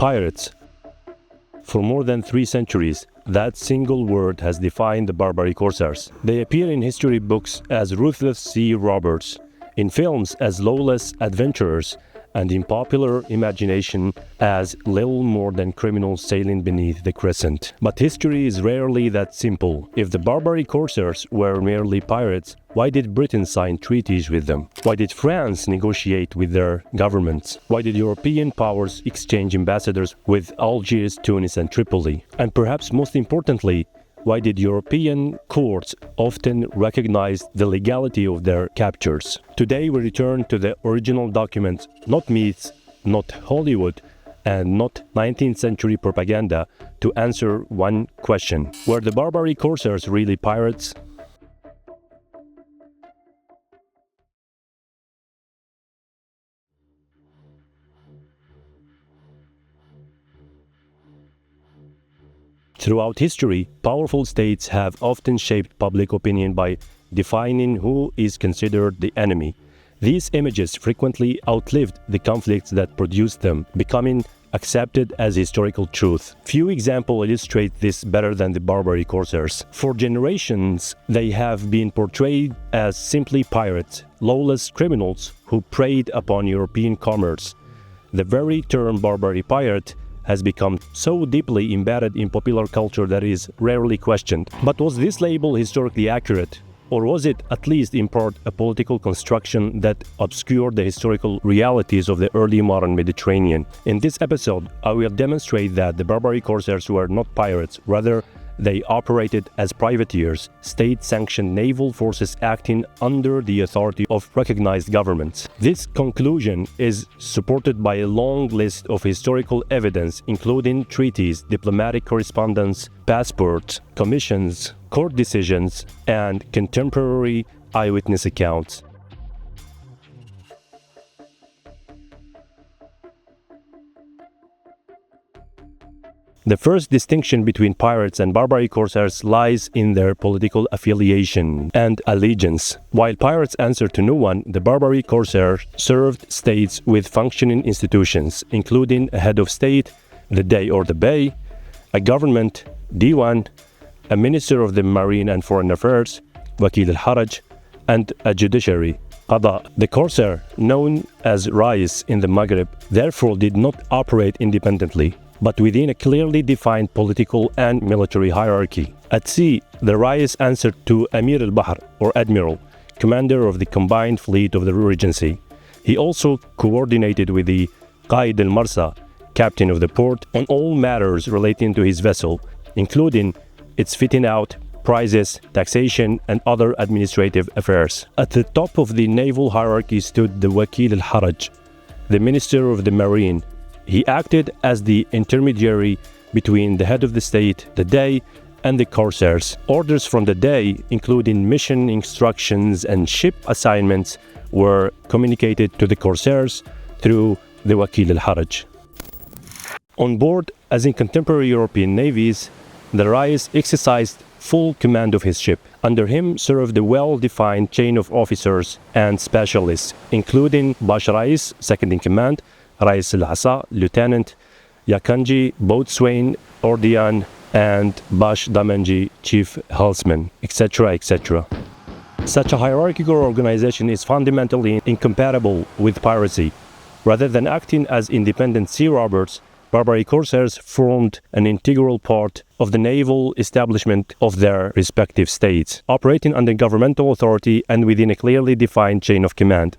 Pirates. For more than 3 centuries, that single word has defined the Barbary corsairs. They appear in history books as ruthless sea robbers, in films as lawless adventurers, and in popular imagination as little more than criminals sailing beneath the crescent. But history is rarely that simple. If the Barbary corsairs were merely pirates, why did Britain sign treaties with them? Why did France negotiate with their governments? Why did European powers exchange ambassadors with Algiers, Tunis, and Tripoli? And perhaps most importantly, why did European courts often recognize the legality of their captures? Today we return to the original documents, not myths, not Hollywood, and not 19th century propaganda, to answer one question. Were the Barbary corsairs really pirates? Throughout history, powerful states have often shaped public opinion by defining who is considered the enemy. These images frequently outlived the conflicts that produced them, becoming accepted as historical truth. Few examples illustrate this better than the Barbary corsairs. For generations, they have been portrayed as simply pirates, lawless criminals who preyed upon European commerce. The very term Barbary pirate has become so deeply embedded in popular culture that it is rarely questioned. But was this label historically accurate? Or was it, at least in part, a political construction that obscured the historical realities of the early modern Mediterranean? In this episode, I will demonstrate that the Barbary corsairs were not pirates, rather they operated as privateers, state-sanctioned naval forces acting under the authority of recognized governments. This conclusion is supported by a long list of historical evidence, including treaties, diplomatic correspondence, passports, commissions, court decisions, and contemporary eyewitness accounts. The first distinction between pirates and Barbary corsairs lies in their political affiliation and allegiance. While pirates answer to no one, the Barbary corsair served states with functioning institutions, including a head of state, the Dey or the Bey, a government, Divan, a minister of the Marine and Foreign Affairs, Wakil el Haradj, and a judiciary, Qaid. The corsair, known as Raïs in the Maghreb, therefore did not operate independently, but within a clearly defined political and military hierarchy. At sea, the Raïs answered to Amir el-Bahr, or Admiral, commander of the combined fleet of the Regency. He also coordinated with the Qaid al-Marsa, captain of the port, on all matters relating to his vessel, including its fitting out, prices, taxation, and other administrative affairs. At the top of the naval hierarchy stood the Wakil el Haradj, the Minister of the Marine. He acted as the intermediary between the head of the state, the Dey, and the corsairs. Orders from the Dey, including mission instructions and ship assignments, were communicated to the corsairs through the Wakil el Haradj. On board, as in contemporary European navies, the Raïs exercised full command of his ship. Under him served a well-defined chain of officers and specialists, including Bash Raïs, second in command, Raïs al-Asa, lieutenant, Yakanji, boatswain, Ordian, and Bash Damanji, chief helmsman, etc., etc. Such a hierarchical organization is fundamentally incompatible with piracy. Rather than acting as independent sea robbers, Barbary corsairs formed an integral part of the naval establishment of their respective states, operating under governmental authority and within a clearly defined chain of command.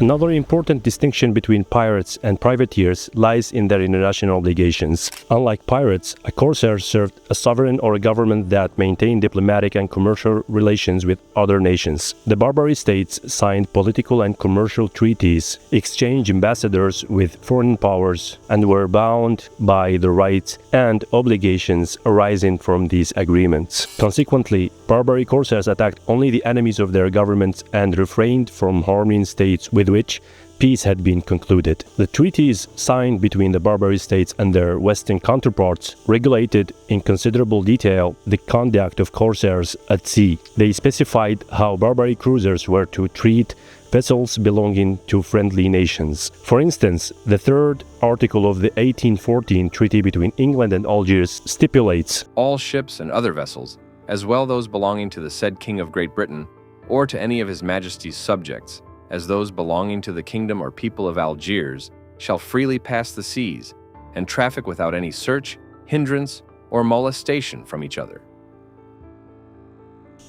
Another important distinction between pirates and privateers lies in their international obligations. Unlike pirates, a corsair served a sovereign or a government that maintained diplomatic and commercial relations with other nations. The Barbary States signed political and commercial treaties, exchanged ambassadors with foreign powers, and were bound by the rights and obligations arising from these agreements. Consequently, Barbary corsairs attacked only the enemies of their governments and refrained from harming states with which peace had been concluded. The treaties signed between the Barbary States and their Western counterparts regulated in considerable detail the conduct of corsairs at sea. They specified how Barbary cruisers were to treat vessels belonging to friendly nations. For instance, the third article of the 1814 treaty between England and Algiers stipulates, "All ships and other vessels, as well those belonging to the said King of Great Britain, or to any of His Majesty's subjects, as those belonging to the kingdom or people of Algiers, shall freely pass the seas, and traffic without any search, hindrance, or molestation from each other."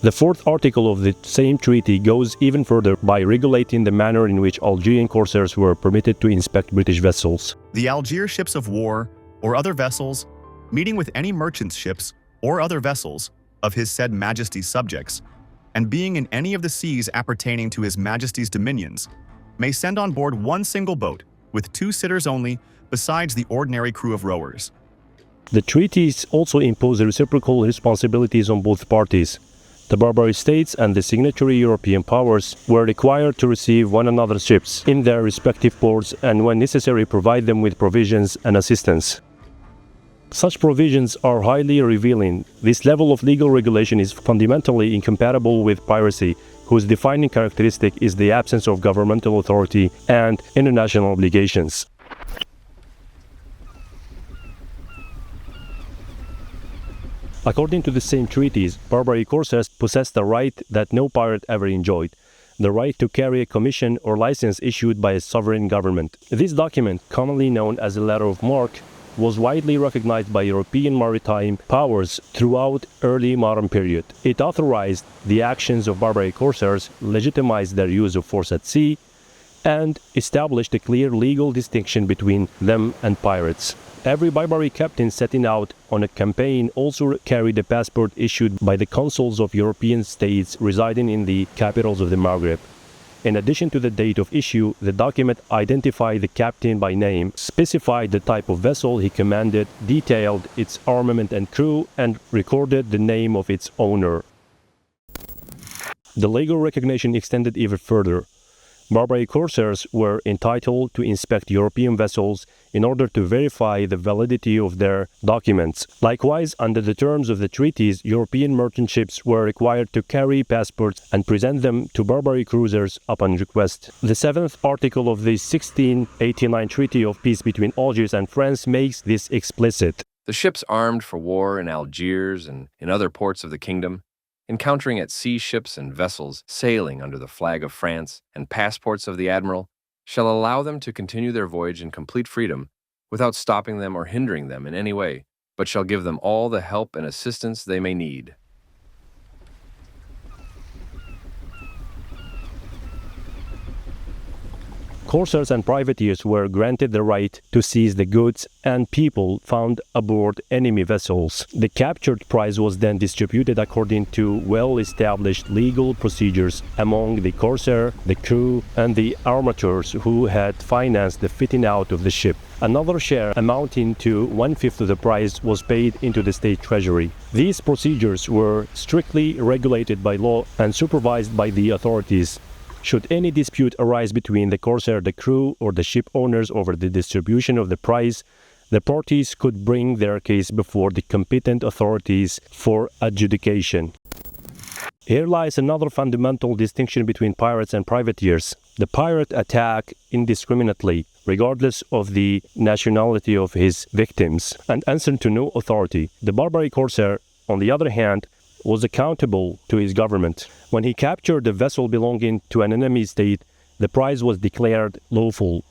The fourth article of the same treaty goes even further by regulating the manner in which Algerian corsairs were permitted to inspect British vessels. The Algiers ships of war or other vessels meeting with any merchant's ships or other vessels of His said Majesty's subjects, and being in any of the seas appertaining to His Majesty's dominions, may send on board one single boat with 2 sitters only, besides the ordinary crew of rowers. The treaties also impose reciprocal responsibilities on both parties. The Barbary States and the signatory European powers were required to receive one another's ships in their respective ports and, when necessary, provide them with provisions and assistance. Such provisions are highly revealing. This level of legal regulation is fundamentally incompatible with piracy, whose defining characteristic is the absence of governmental authority and international obligations. According to the same treaties, Barbary corsairs possessed a right that no pirate ever enjoyed: the right to carry a commission or license issued by a sovereign government. This document, commonly known as a letter of marque, was widely recognized by European maritime powers throughout early modern period. It authorized the actions of Barbary corsairs, legitimized their use of force at sea, and established a clear legal distinction between them and pirates. Every Barbary captain setting out on a campaign also carried a passport issued by the consuls of European states residing in the capitals of the Maghreb. In addition to the date of issue, the document identified the captain by name, specified the type of vessel he commanded, detailed its armament and crew, and recorded the name of its owner. The legal recognition extended even further. Barbary corsairs were entitled to inspect European vessels in order to verify the validity of their documents. Likewise, under the terms of the treaties, European merchant ships were required to carry passports and present them to Barbary cruisers upon request. The seventh article of the 1689 Treaty of Peace between Algiers and France makes this explicit. The ships armed for war in Algiers and in other ports of the kingdom, encountering at sea ships and vessels sailing under the flag of France and passports of the admiral, shall allow them to continue their voyage in complete freedom, without stopping them or hindering them in any way, but shall give them all the help and assistance they may need. Corsairs and privateers were granted the right to seize the goods and people found aboard enemy vessels. The captured prize was then distributed according to well-established legal procedures among the corsair, the crew, and the armatures who had financed the fitting out of the ship. Another share amounting to 1/5 of the prize was paid into the state treasury. These procedures were strictly regulated by law and supervised by the authorities. Should any dispute arise between the corsair, the crew, or the ship owners over the distribution of the prize, the parties could bring their case before the competent authorities for adjudication. Here lies another fundamental distinction between pirates and privateers. The pirate attacked indiscriminately, regardless of the nationality of his victims, and answered to no authority. The Barbary corsair, on the other hand, was accountable to his government. When he captured a vessel belonging to an enemy state, the prize was declared lawful.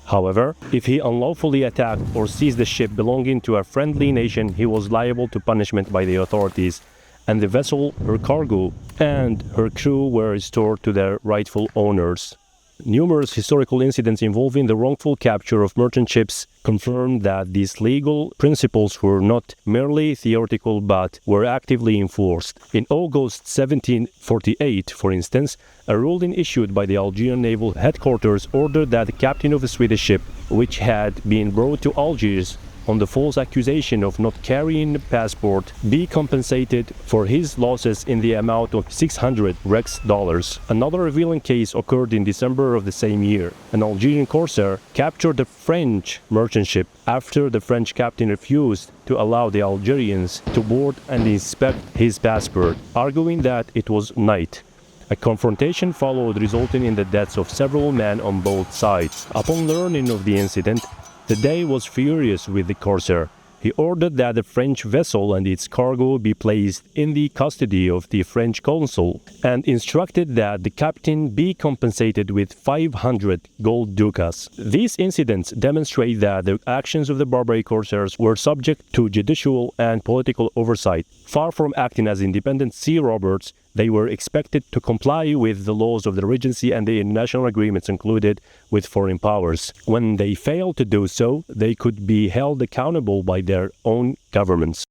However, if he unlawfully attacked or seized a ship belonging to a friendly nation, he was liable to punishment by the authorities, and the vessel, her cargo, and her crew were restored to their rightful owners. Numerous historical incidents involving the wrongful capture of merchant ships confirmed that these legal principles were not merely theoretical but were actively enforced. In August 1748, for instance, a ruling issued by the Algerian naval headquarters ordered that the captain of a Swedish ship, which had been brought to Algiers on the false accusation of not carrying a passport, be compensated for his losses in the amount of 600 Rex dollars. Another revealing case occurred in December of the same year. An Algerian corsair captured a French merchant ship after the French captain refused to allow the Algerians to board and inspect his passport, arguing that it was night. A confrontation followed, resulting in the deaths of several men on both sides. Upon learning of the incident, the Dey was furious with the corsair. He ordered that the French vessel and its cargo be placed in the custody of the French consul and instructed that the captain be compensated with 500 gold ducats. These incidents demonstrate that the actions of the Barbary corsairs were subject to judicial and political oversight. Far from acting as independent sea robbers, they were expected to comply with the laws of the Regency and the international agreements concluded with foreign powers. When they failed to do so, they could be held accountable by their own governments.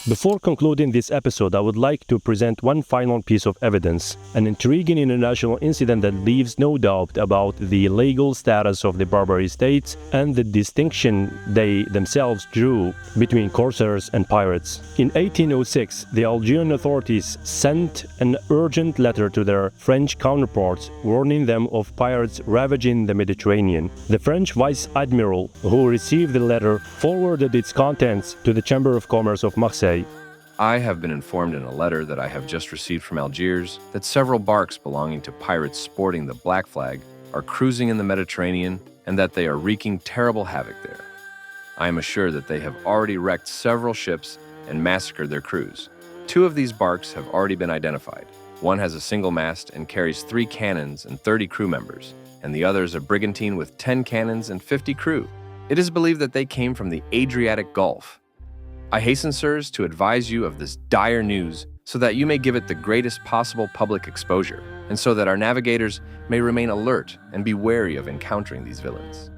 Before concluding this episode, I would like to present one final piece of evidence, an intriguing international incident that leaves no doubt about the legal status of the Barbary States and the distinction they themselves drew between corsairs and pirates. In 1806, the Algerian authorities sent an urgent letter to their French counterparts, warning them of pirates ravaging the Mediterranean. The French vice admiral, who received the letter, forwarded its contents to the Chamber of Commerce of Marseille. I have been informed in a letter that I have just received from Algiers that several barks belonging to pirates sporting the black flag are cruising in the Mediterranean and that they are wreaking terrible havoc there. I am assured that they have already wrecked several ships and massacred their crews. 2 of these barks have already been identified. One has a single mast and carries 3 cannons and 30 crew members, and the other is a brigantine with 10 cannons and 50 crew. It is believed that they came from the Adriatic Gulf. I hasten, sirs, to advise you of this dire news so that you may give it the greatest possible public exposure, and so that our navigators may remain alert and be wary of encountering these villains.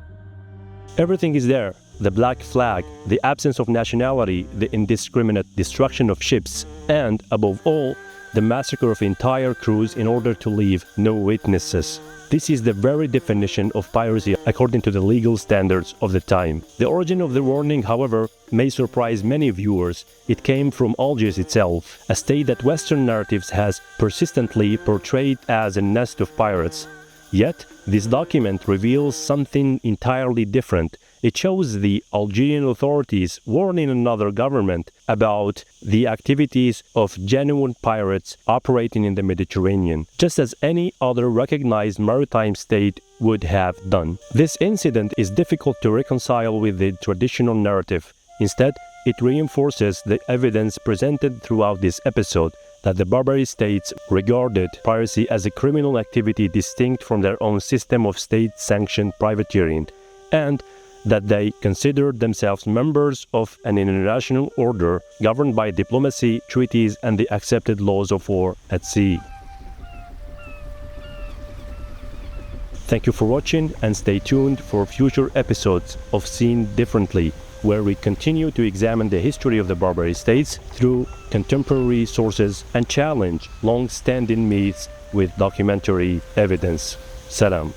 Everything is there: the black flag, the absence of nationality, the indiscriminate destruction of ships, and, above all, the massacre of entire crews in order to leave no witnesses. This is the very definition of piracy according to the legal standards of the time. The origin of the warning, however, may surprise many viewers. It came from Algiers itself, a state that Western narratives has persistently portrayed as a nest of pirates. Yet, this document reveals something entirely different. It shows the Algerian authorities warning another government about the activities of genuine pirates operating in the Mediterranean, just as any other recognized maritime state would have done. This incident is difficult to reconcile with the traditional narrative. Instead, it reinforces the evidence presented throughout this episode that the Barbary States regarded piracy as a criminal activity distinct from their own system of state-sanctioned privateering, and that they considered themselves members of an international order governed by diplomacy, treaties, and the accepted laws of war at sea. Thank you for watching, and stay tuned for future episodes of Seen Differently, where we continue to examine the history of the Barbary States through contemporary sources and challenge long-standing myths with documentary evidence. Salam.